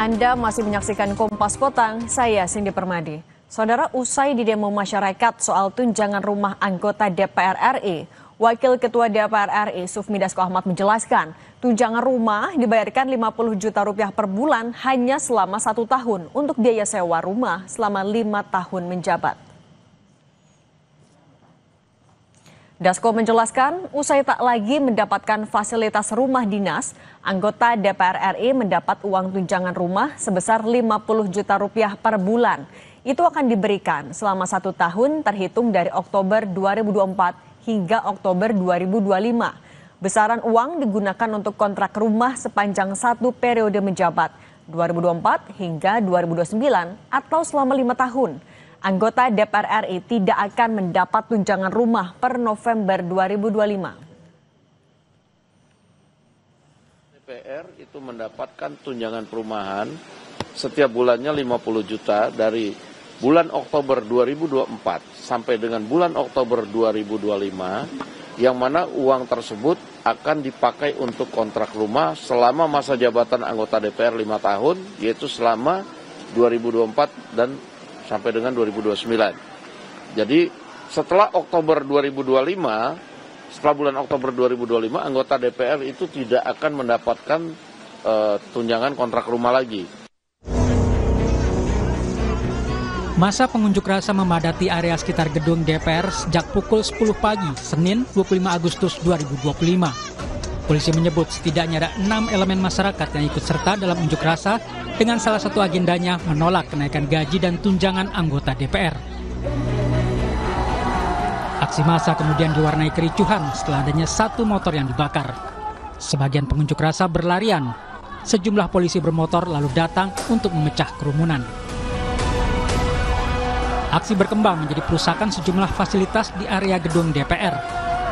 Anda masih menyaksikan Kompas Petang, saya Cindy Permadi. Saudara, usai di demo masyarakat soal tunjangan rumah anggota DPR RI, Wakil Ketua DPR RI Sufmi Dasko Ahmad menjelaskan, tunjangan rumah dibayarkan 50 juta rupiah per bulan hanya selama 1 tahun untuk biaya sewa rumah selama 5 tahun menjabat. Dasko menjelaskan, usai tak lagi mendapatkan fasilitas rumah dinas, anggota DPR RI mendapat uang tunjangan rumah sebesar 50 juta rupiah per bulan. Itu akan diberikan selama 1 tahun terhitung dari Oktober 2024 hingga Oktober 2025. Besaran uang digunakan untuk kontrak rumah sepanjang 1 periode menjabat, 2024 hingga 2029 atau selama 5 tahun. Anggota DPR RI tidak akan mendapat tunjangan rumah per November 2025. DPR itu mendapatkan tunjangan perumahan setiap bulannya 50 juta dari bulan Oktober 2024 sampai dengan bulan Oktober 2025, yang mana uang tersebut akan dipakai untuk kontrak rumah selama masa jabatan anggota DPR 5 tahun, yaitu selama 2024 dan sampai dengan 2029. Jadi setelah Oktober 2025, setelah bulan Oktober 2025, anggota DPR itu tidak akan mendapatkan tunjangan kontrak rumah lagi. Masa pengunjuk rasa memadati area sekitar gedung DPR sejak pukul 10 pagi, Senin 25 Agustus 2025. Polisi menyebut setidaknya ada 6 elemen masyarakat yang ikut serta dalam unjuk rasa dengan salah satu agendanya menolak kenaikan gaji dan tunjangan anggota DPR. Aksi massa kemudian diwarnai kericuhan setelah adanya 1 motor yang dibakar. Sebagian pengunjuk rasa berlarian. Sejumlah polisi bermotor lalu datang untuk memecah kerumunan. Aksi berkembang menjadi perusakan sejumlah fasilitas di area gedung DPR,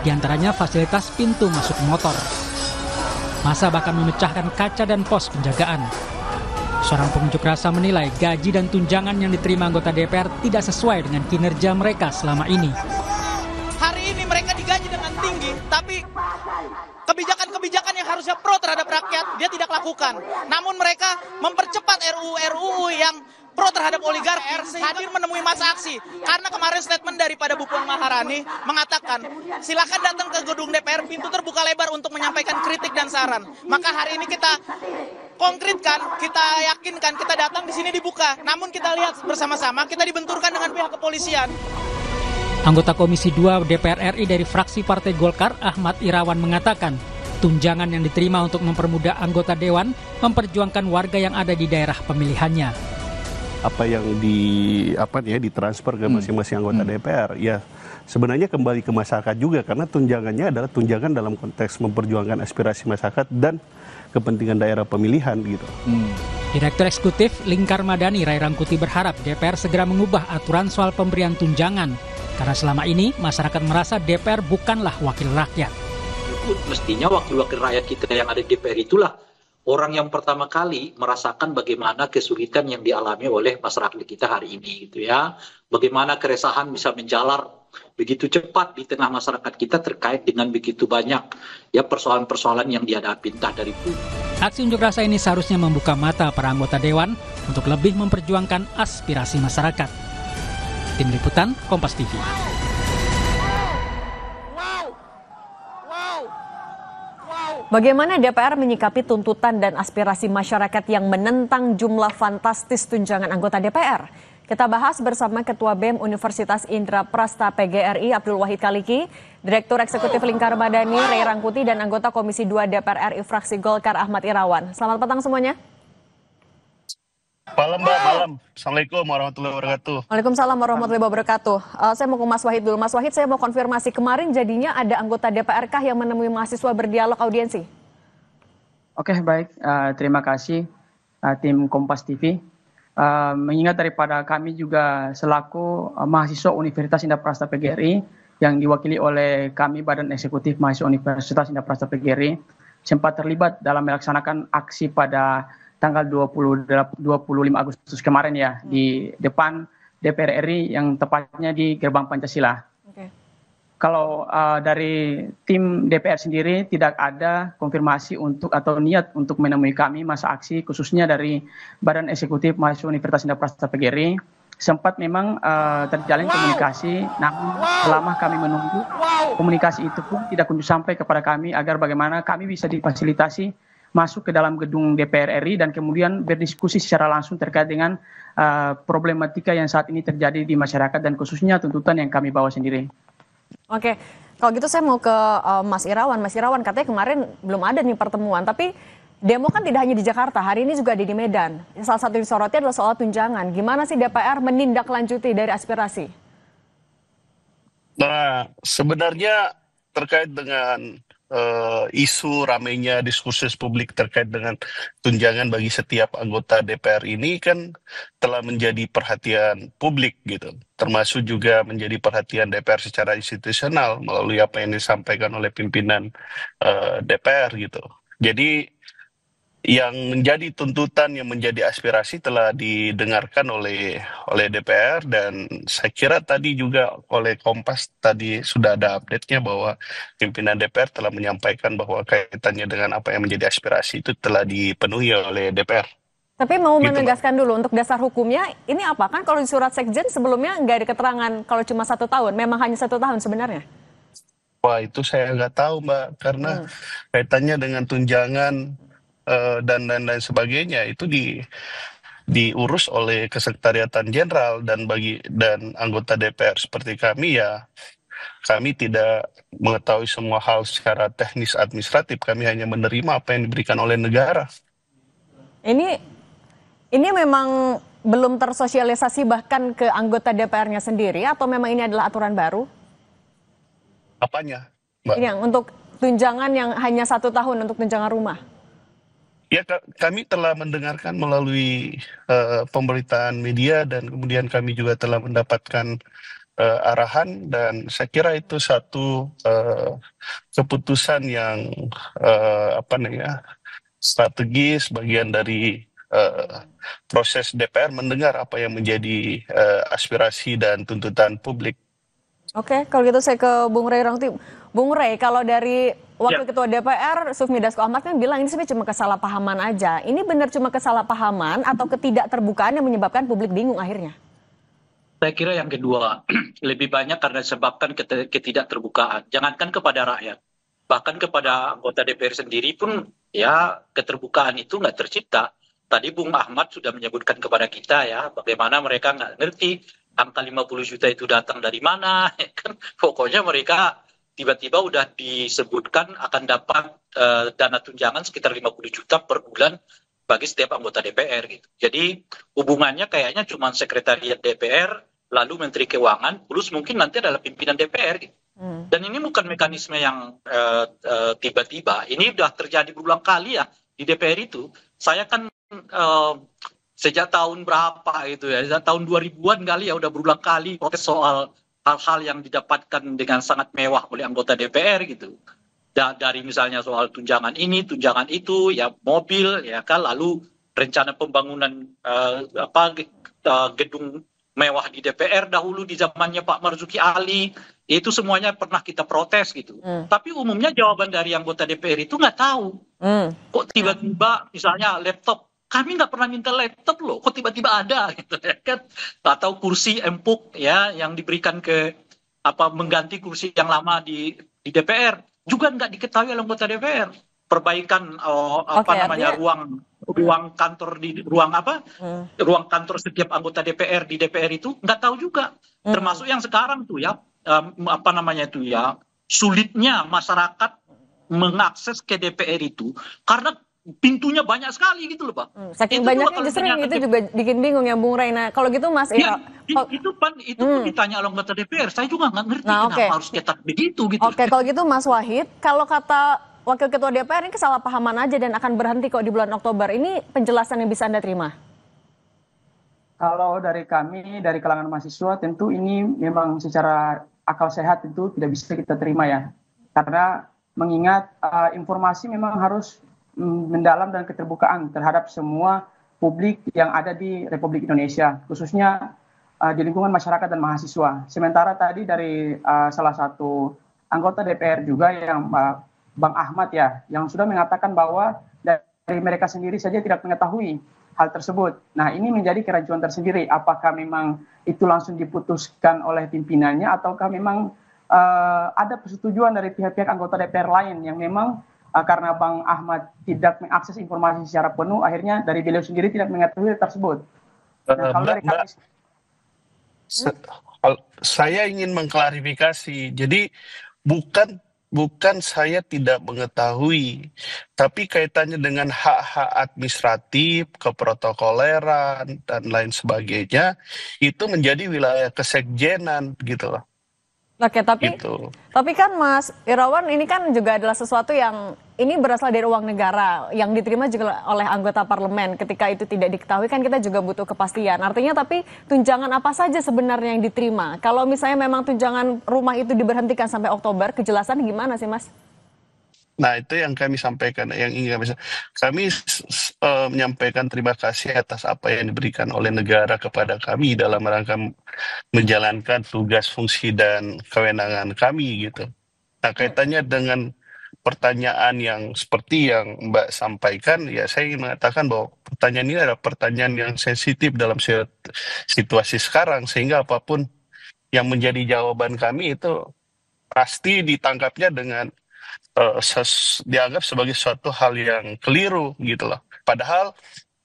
di antaranya fasilitas pintu masuk motor. Massa bahkan memecahkan kaca dan pos penjagaan. Seorang pengunjuk rasa menilai gaji dan tunjangan yang diterima anggota DPR tidak sesuai dengan kinerja mereka selama ini. Hari ini mereka digaji dengan tinggi, tapi kebijakan-kebijakan yang harusnya pro terhadap rakyat dia tidak lakukan. Namun mereka mempercepat RUU yang pro terhadap oligarki hadir menemui masa aksi. Karena kemarin statement daripada Bu Puan Maharani mengatakan, silakan datang ke gedung DPR, pintu terbuka lebar untuk menyampaikan kritik dan saran. Maka hari ini kita konkretkan, kita yakinkan, kita datang di sini dibuka. Namun kita lihat bersama-sama, kita dibenturkan dengan pihak kepolisian. Anggota Komisi 2 DPR RI dari fraksi Partai Golkar, Ahmad Irawan mengatakan, tunjangan yang diterima untuk mempermudah anggota dewan memperjuangkan warga yang ada di daerah pemilihannya. Apa yang ditransfer ke masing-masing anggota DPR, ya sebenarnya kembali ke masyarakat juga, karena tunjangannya adalah tunjangan dalam konteks memperjuangkan aspirasi masyarakat dan kepentingan daerah pemilihan gitu. Direktur Eksekutif Lingkar Madani Ray Rangkuti berharap DPR segera mengubah aturan soal pemberian tunjangan, karena selama ini masyarakat merasa DPR bukanlah wakil rakyat. Mestinya wakil-wakil rakyat kita yang ada di DPR itulah orang yang pertama kali merasakan bagaimana kesulitan yang dialami oleh masyarakat kita hari ini gitu ya. Bagaimana keresahan bisa menjalar begitu cepat di tengah masyarakat kita terkait dengan begitu banyak ya persoalan-persoalan yang dihadapi entah dari itu. Aksi unjuk rasa ini seharusnya membuka mata para anggota dewan untuk lebih memperjuangkan aspirasi masyarakat. Tim Liputan, Kompas TV. Bagaimana DPR menyikapi tuntutan dan aspirasi masyarakat yang menentang jumlah fantastis tunjangan anggota DPR? Kita bahas bersama Ketua BEM Universitas Indra Prasta PGRI Abdul Wahid Kaliki, Direktur Eksekutif Lingkar Madani Ray Rangkuti, dan anggota Komisi 2 DPR RI fraksi Golkar Ahmad Irawan. Selamat petang semuanya. Malam Mbak, malam. Assalamualaikum warahmatullahi wabarakatuh. Waalaikumsalam warahmatullahi wabarakatuh. Saya mau ke Mas Wahid dulu. Mas Wahid, saya mau konfirmasi, kemarin jadinya ada anggota DPR-kah yang menemui mahasiswa berdialog audiensi? Oke, baik. Terima kasih tim Kompas TV. Mengingat daripada kami juga selaku mahasiswa Universitas Indra Prasta PGRI yang diwakili oleh kami Badan Eksekutif Mahasiswa Universitas Indra Prasta PGRI sempat terlibat dalam melaksanakan aksi pada tanggal 25 Agustus kemarin ya, di depan DPR RI yang tepatnya di Gerbang Pancasila. kalau dari tim DPR sendiri tidak ada konfirmasi untuk atau niat untuk menemui kami masa aksi, khususnya dari Badan Eksekutif Mahasiswa Universitas Indah Prasta PGRI. Sempat memang terjalin komunikasi, namun selama kami menunggu, komunikasi itu pun tidak kunjung sampai kepada kami agar bagaimana kami bisa difasilitasi masuk ke dalam gedung DPR RI dan kemudian berdiskusi secara langsung terkait dengan problematika yang saat ini terjadi di masyarakat dan khususnya tuntutan yang kami bawa sendiri. Oke, kalau gitu saya mau ke Mas Irawan. Mas Irawan, katanya kemarin belum ada nih pertemuan, tapi demo kan tidak hanya di Jakarta, hari ini juga ada di Medan. Salah satu disoroti adalah soal tunjangan. Gimana sih DPR menindaklanjuti dari aspirasi? Nah, sebenarnya terkait dengan isu ramainya diskursus publik terkait dengan tunjangan bagi setiap anggota DPR ini kan telah menjadi perhatian publik gitu, termasuk juga menjadi perhatian DPR secara institusional melalui apa yang disampaikan oleh pimpinan DPR gitu. Jadi yang menjadi tuntutan, yang menjadi aspirasi telah didengarkan oleh DPR, dan saya kira tadi juga oleh Kompas tadi sudah ada update-nya bahwa pimpinan DPR telah menyampaikan bahwa kaitannya dengan apa yang menjadi aspirasi itu telah dipenuhi oleh DPR. Tapi mau Gitu, Mbak. menegaskan dulu untuk dasar hukumnya, ini apa? Kan kalau di surat sekjen sebelumnya nggak ada keterangan kalau cuma 1 tahun, memang hanya 1 tahun sebenarnya? Wah, itu saya nggak tahu, Mbak, karena kaitannya dengan tunjangan dan lain sebagainya itu diurus oleh Kesekretariatan Jenderal, dan anggota DPR seperti kami ya, kami tidak mengetahui semua hal secara teknis administratif, kami hanya menerima apa yang diberikan oleh negara. Ini memang belum tersosialisasi bahkan ke anggota DPR-nya sendiri, atau memang ini adalah aturan baru? Apanya, Mbak? Ini yang untuk tunjangan yang hanya 1 tahun untuk tunjangan rumah. Ya, kami telah mendengarkan melalui pemberitaan media, dan kemudian kami juga telah mendapatkan arahan, dan saya kira itu satu keputusan yang strategis, bagian dari proses DPR mendengar apa yang menjadi aspirasi dan tuntutan publik. Oke, kalau gitu saya ke Bung Rey Rangkuti. Bung Rey, kalau dari Wakil Ketua DPR, Sufmi Dasko Ahmad kan bilang ini sebenarnya cuma kesalahpahaman aja. Ini benar cuma kesalahpahaman atau ketidakterbukaan yang menyebabkan publik bingung akhirnya? Saya kira yang kedua, lebih banyak karena disebabkan ketidakterbukaan. Jangankan kepada rakyat, bahkan kepada anggota DPR sendiri pun ya keterbukaan itu nggak tercipta. Tadi Bung Ahmad sudah menyebutkan kepada kita ya, bagaimana mereka nggak ngerti angka 50 juta itu datang dari mana. Kan pokoknya mereka tiba-tiba udah disebutkan akan dapat dana tunjangan sekitar 50 juta per bulan bagi setiap anggota DPR gitu. Jadi hubungannya kayaknya cuma sekretariat DPR, lalu Menteri Keuangan, plus mungkin nanti adalah pimpinan DPR gitu. Dan ini bukan mekanisme yang tiba-tiba. Ini udah terjadi berulang kali ya di DPR itu. Saya kan sejak tahun berapa itu ya, sejak tahun 2000-an kali ya udah berulang kali soal hal-hal yang didapatkan dengan sangat mewah oleh anggota DPR gitu. Dari misalnya soal tunjangan ini, tunjangan itu, ya mobil, ya kan, lalu rencana pembangunan gedung mewah di DPR dahulu di zamannya Pak Marzuki Ali, itu semuanya pernah kita protes gitu. Tapi umumnya jawaban dari anggota DPR itu nggak tahu. Kok tiba-tiba misalnya laptop, kami nggak pernah minta laptop loh, kok tiba-tiba ada gitu ya kan? Atau kursi empuk ya yang diberikan ke mengganti kursi yang lama di DPR juga nggak diketahui oleh anggota DPR. Perbaikan ruang kantor di ruang kantor setiap anggota DPR di DPR itu nggak tahu juga. Termasuk yang sekarang tuh ya sulitnya masyarakat mengakses ke DPR itu karena pintunya banyak sekali gitu loh, Pak. Saking banyaknya justru yang itu juga bikin bingung ya, Bung Rey. Nah, kalau gitu Mas Ira, itu pun ditanya oleh anggota DPR, saya juga nggak ngerti kenapa harus cetak begitu gitu. Oke, kalau gitu Mas Wahid, kalau kata Wakil Ketua DPR ini kesalahpahaman aja dan akan berhenti kok di bulan Oktober. Ini penjelasan yang bisa Anda terima? Kalau dari kami, dari kalangan mahasiswa, tentu ini memang secara akal sehat itu tidak bisa kita terima ya. Karena mengingat informasi memang harus mendalam dan keterbukaan terhadap semua publik yang ada di Republik Indonesia, khususnya di lingkungan masyarakat dan mahasiswa. Sementara tadi dari salah satu anggota DPR juga yang Bang Ahmad ya, yang sudah mengatakan bahwa dari mereka sendiri saja tidak mengetahui hal tersebut. Nah, ini menjadi kerancuan tersendiri. Apakah memang itu langsung diputuskan oleh pimpinannya, ataukah memang ada persetujuan dari pihak-pihak anggota DPR lain yang memang karena Bang Ahmad tidak mengakses informasi secara penuh, akhirnya dari beliau sendiri tidak mengetahui hal tersebut. Nah, kalau dari kami, saya ingin mengklarifikasi. Jadi bukan saya tidak mengetahui, tapi kaitannya dengan hak-hak administratif, keprotokoleran dan lain sebagainya itu menjadi wilayah kesekjenan gitu loh. Oke, tapi Gitu. kan Mas Irawan, ini kan juga adalah sesuatu yang ini berasal dari uang negara yang diterima juga oleh anggota parlemen. Ketika itu tidak diketahui kan kita juga butuh kepastian. Artinya tapi tunjangan apa saja sebenarnya yang diterima? Kalau misalnya memang tunjangan rumah itu diberhentikan sampai Oktober, kejelasan gimana sih Mas? Nah, itu yang kami sampaikan, yang ingin kami menyampaikan terima kasih atas apa yang diberikan oleh negara kepada kami dalam rangka menjalankan tugas, fungsi, dan kewenangan kami gitu. Nah, kaitannya dengan pertanyaan yang seperti yang Mbak sampaikan, ya saya ingin mengatakan bahwa pertanyaan ini adalah pertanyaan yang sensitif dalam situasi sekarang, sehingga apapun yang menjadi jawaban kami itu pasti ditangkapnya dengan dianggap sebagai suatu hal yang keliru gitu loh. Padahal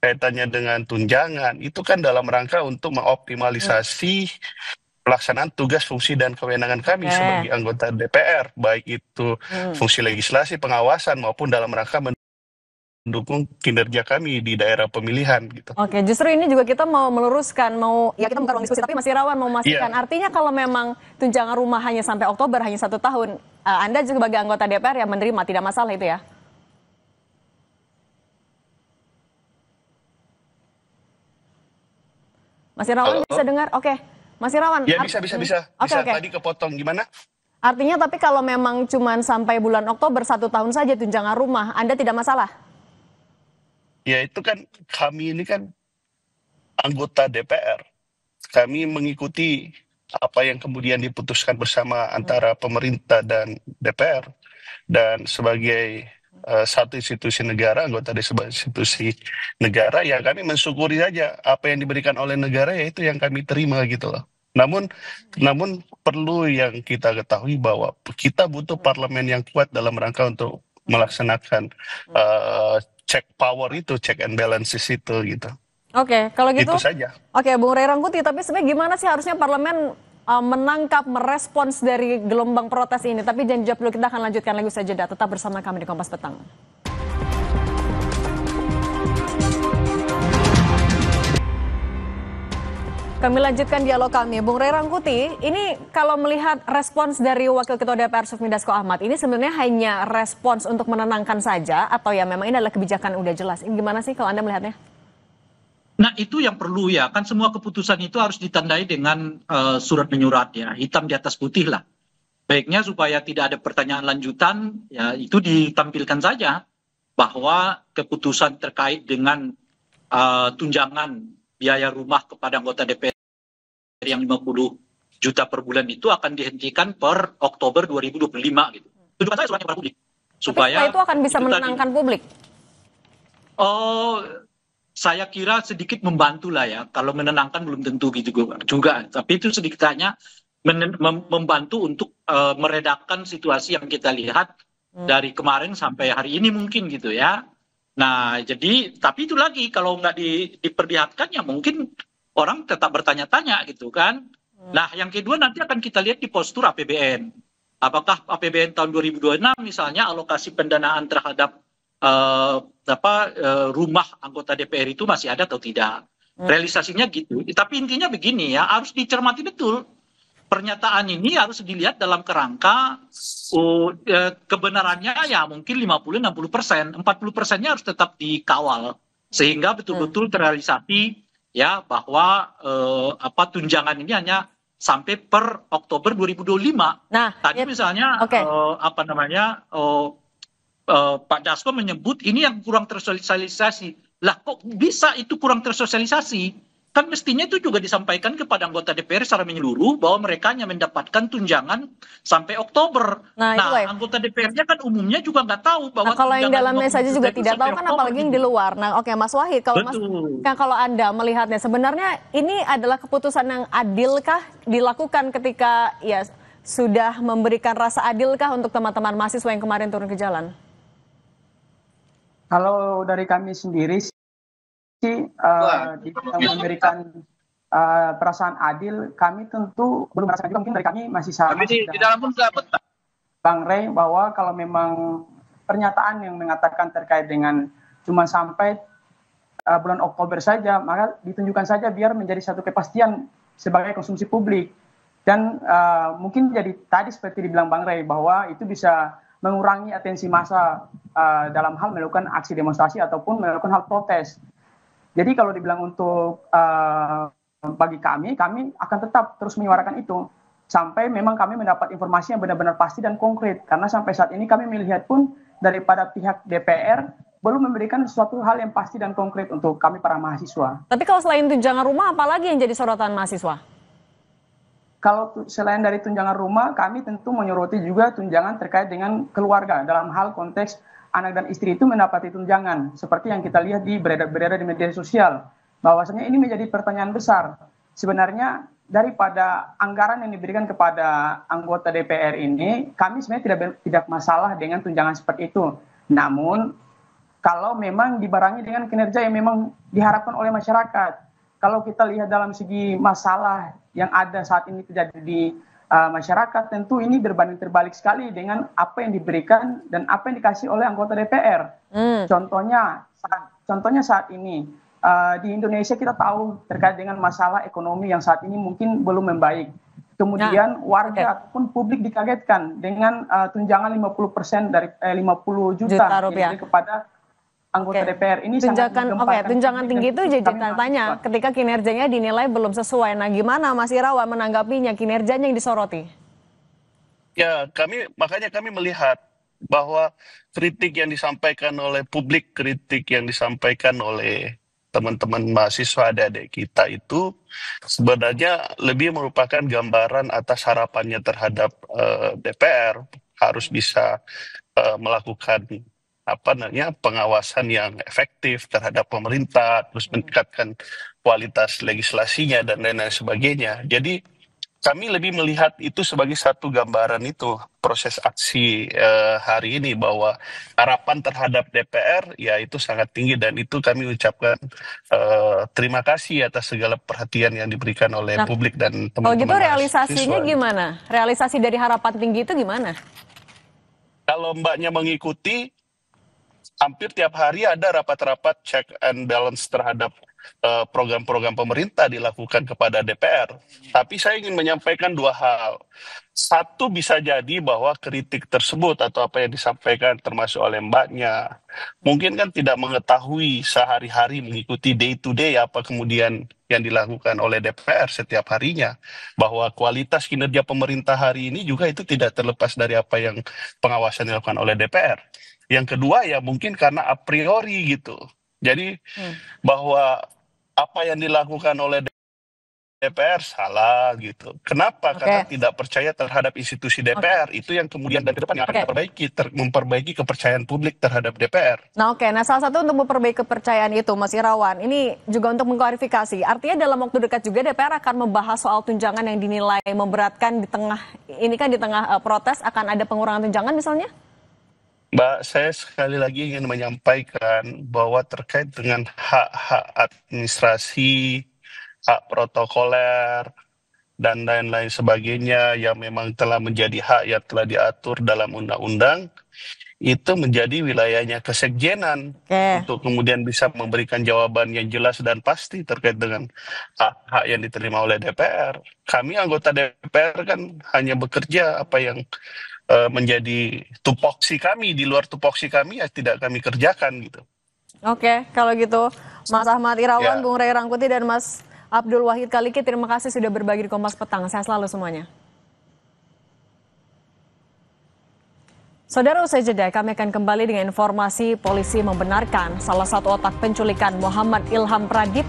kaitannya dengan tunjangan itu kan dalam rangka untuk mengoptimalisasi pelaksanaan tugas, fungsi, dan kewenangan kami sebagai anggota DPR, baik itu fungsi legislasi, pengawasan, maupun dalam rangka mendukung kinerja kami di daerah pemilihan gitu. Oke, justru ini juga kita mau meluruskan, kita bukan ruang diskusi, tapi Mas Irawan mau memastikan. Artinya kalau memang tunjangan rumah hanya sampai Oktober, hanya 1 tahun, Anda juga sebagai anggota DPR yang menerima, tidak masalah itu ya? Mas Irawan bisa dengar? Oke, Mas Irawan. Ya bisa. Oke. Tadi kepotong gimana? Artinya tapi kalau memang cuma sampai bulan Oktober 1 tahun saja tunjangan rumah, Anda tidak masalah? Ya itu kan kami ini kan anggota DPR. Kami mengikuti apa yang kemudian diputuskan bersama antara pemerintah dan DPR. Dan sebagai satu institusi negara, anggota dari sebuah institusi negara, ya kami mensyukuri saja apa yang diberikan oleh negara, yaitu yang kami terima gitu loh. Namun perlu yang kita ketahui bahwa kita butuh parlemen yang kuat dalam rangka untuk melaksanakan check power itu, check and balances itu gitu. Oke, kalau gitu. Itu saja. Oke, Bung Ray Rangkuti, tapi sebenarnya gimana sih harusnya parlemen menangkap, merespons dari gelombang protes ini? Tapi jangan jawab dulu, kita akan lanjutkan lagi usai jeda. Tetap bersama kami di Kompas Petang. Kami lanjutkan dialog kami. Bung Ray Rangkuti, ini kalau melihat respons dari Wakil Ketua DPR Sufmi Dasko Ahmad, ini sebenarnya hanya respons untuk menenangkan saja atau ya memang ini adalah kebijakan udah jelas? Ini gimana sih kalau Anda melihatnya? Nah itu yang perlu ya, kan semua keputusan itu harus ditandai dengan surat menyurat ya, hitam di atas putih lah. Baiknya supaya tidak ada pertanyaan lanjutan, ya itu ditampilkan saja bahwa keputusan terkait dengan tunjangan biaya rumah kepada anggota DPR yang 50 juta per bulan itu akan dihentikan per Oktober 2025 gitu. Tujuan saya suratnya kepada publik. Supaya tapi itu akan bisa menenangkan publik? Oh, saya kira sedikit membantu lah ya. Kalau menenangkan belum tentu gitu juga. Tapi itu sedikitnya membantu untuk meredakan situasi yang kita lihat dari kemarin sampai hari ini mungkin gitu ya. Nah, jadi tapi itu lagi kalau nggak diperlihatkan ya mungkin orang tetap bertanya-tanya gitu kan. Nah, yang kedua nanti akan kita lihat di postur APBN. Apakah APBN tahun 2026 misalnya alokasi pendanaan terhadap rumah anggota DPR itu masih ada atau tidak? Realisasinya gitu. Tapi intinya begini ya, harus dicermati betul. Pernyataan ini harus dilihat dalam kerangka kebenarannya ya mungkin 50-60%, 40%-nya harus tetap dikawal sehingga betul-betul terrealisasi ya bahwa tunjangan ini hanya sampai per Oktober 2025. Nah, tadi misalnya Pak Dasko menyebut ini yang kurang tersosialisasi. Lah kok bisa itu kurang tersosialisasi? kan mestinya itu juga disampaikan kepada anggota DPR secara menyeluruh bahwa mereka hanya mendapatkan tunjangan sampai Oktober. Nah, itu ya. Anggota DPR-nya kan umumnya juga nggak tahu bahwa kalau yang tunjangan dalamnya 50 saja juta juga itu tidak sampai tahu kan, Oktober apalagi yang gitu. di luar. Nah, oke Mas Wahid, kalau kalau Anda melihatnya sebenarnya ini adalah keputusan yang adilkah dilakukan ketika ya sudah memberikan rasa adilkah untuk teman-teman mahasiswa yang kemarin turun ke jalan? Kalau dari kami sendiri sih memberikan perasaan adil, kami tentu belum merasakan juga, mungkin dari kami masih sama Di dalam pun Bang Rey, bahwa kalau memang pernyataan yang mengatakan terkait dengan cuma sampai bulan Oktober saja, maka ditunjukkan saja biar menjadi satu kepastian sebagai konsumsi publik. Dan mungkin jadi tadi seperti dibilang Bang Rey, bahwa itu bisa mengurangi atensi massa dalam hal melakukan aksi demonstrasi ataupun melakukan hal protes. Jadi kalau dibilang untuk bagi kami akan tetap terus menyuarakan itu sampai memang kami mendapat informasi yang benar-benar pasti dan konkret. Karena sampai saat ini kami melihat pun daripada pihak DPR belum memberikan sesuatu hal yang pasti dan konkret untuk kami para mahasiswa. Tapi kalau selain tunjangan rumah, apalagi yang jadi sorotan mahasiswa? Kalau selain dari tunjangan rumah, kami tentu menyoroti juga tunjangan terkait dengan keluarga dalam hal konteks anak dan istri itu mendapati tunjangan. Seperti yang kita lihat beredar di media sosial. Bahwasanya ini menjadi pertanyaan besar. Sebenarnya daripada anggaran yang diberikan kepada anggota DPR ini, kami sebenarnya tidak masalah dengan tunjangan seperti itu. Namun, kalau memang dibarengi dengan kinerja yang memang diharapkan oleh masyarakat. Kalau kita lihat dalam segi masalah yang ada saat ini terjadi di masyarakat, tentu ini berbanding terbalik sekali dengan apa yang diberikan dan apa yang dikasih oleh anggota DPR. Contohnya saat ini di Indonesia kita tahu terkait dengan masalah ekonomi yang saat ini mungkin belum membaik. Kemudian warga ataupun publik dikagetkan dengan tunjangan 50% dari 50 juta yang kepada anggota DPR ini. Tunjangan tinggi itu jadi tanya ketika kinerjanya dinilai belum sesuai. Nah, gimana Mas Irawan menanggapinya, kinerjanya yang disoroti? Ya, makanya kami melihat bahwa kritik yang disampaikan oleh publik, kritik yang disampaikan oleh teman-teman mahasiswa adik-adik kita itu sebenarnya lebih merupakan gambaran atas harapannya terhadap DPR harus bisa melakukan pengawasan yang efektif terhadap pemerintah, terus meningkatkan kualitas legislasinya dan lain-lain sebagainya. Jadi kami lebih melihat itu sebagai satu gambaran itu proses aksi hari ini, bahwa harapan terhadap DPR ya itu sangat tinggi, dan itu kami ucapkan terima kasih atas segala perhatian yang diberikan oleh publik dan teman-teman. Kalau gitu realisasinya gimana? Realisasi dari harapan tinggi itu gimana? Kalau mbaknya mengikuti, hampir tiap hari ada rapat-rapat check and balance terhadap program-program pemerintah dilakukan kepada DPR. Tapi saya ingin menyampaikan dua hal. Satu, bisa jadi bahwa kritik tersebut atau apa yang disampaikan termasuk oleh mbaknya, mungkin kan tidak mengetahui sehari-hari mengikuti day to day apa kemudian yang dilakukan oleh DPR setiap harinya. Bahwa kualitas kinerja pemerintah hari ini juga itu tidak terlepas dari apa yang pengawasan dilakukan oleh DPR. Yang kedua ya mungkin karena a priori gitu. Jadi bahwa apa yang dilakukan oleh DPR salah gitu. Kenapa? Karena tidak percaya terhadap institusi DPR. Itu yang kemudian dan ke depan akan memperbaiki kepercayaan publik terhadap DPR. Nah salah satu untuk memperbaiki kepercayaan itu Mas Irawan, ini juga untuk mengklarifikasi. Artinya dalam waktu dekat juga DPR akan membahas soal tunjangan yang dinilai memberatkan di tengah protes, akan ada pengurangan tunjangan misalnya? Mbak, saya sekali lagi ingin menyampaikan bahwa terkait dengan hak-hak administrasi, hak protokoler, dan lain-lain sebagainya yang memang telah menjadi hak yang telah diatur dalam undang-undang, itu menjadi wilayahnya kesekjenan untuk kemudian bisa memberikan jawaban yang jelas dan pasti terkait dengan hak-hak yang diterima oleh DPR. Kami anggota DPR kan hanya bekerja apa yang menjadi tupoksi kami, di luar tupoksi kami ya tidak kami kerjakan gitu. Oke, kalau gitu Mas Ahmad Irawan, Bung Rey Rangkuti, dan Mas Abdul Wahid Khaliki, terima kasih sudah berbagi di Kompas Petang. Sehat selalu semuanya. Saudara, usai jeda kami akan kembali dengan informasi polisi membenarkan salah satu otak penculikan Muhammad Ilham Pradip